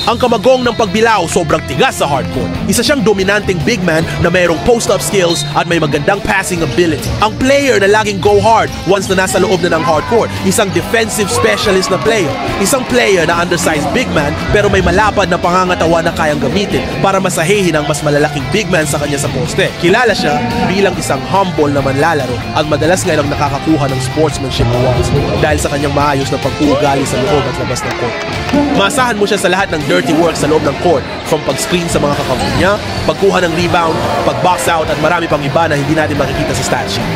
Ang kamagong ng pagbilao sobrang tigas sa hardcourt. Isa siyang dominanteng big man na mayroong post-up skills at may magandang passing ability. Ang player na laging go hard once na nasa loob na ng hardcourt. Isang defensive specialist na player. Isang player na undersized big man pero may malapad na pangangatawan na kayang gamitin para masahihin ang mas malalaking big man sa kanya sa poste. Kilala siya bilang isang humble na manlalaro at madalas ngayon ang nakakakuha ng sportsmanship awards dahil sa kanyang maayos na pag-uugali sa loob at labas ng court. Maasahan mo siya sa lahat ng dirty work sa loob ng court, from pag-screen sa mga kakampi niya, pagkuha ng rebound, pag-box out at marami pang iba na hindi natin makikita sa stat sheet.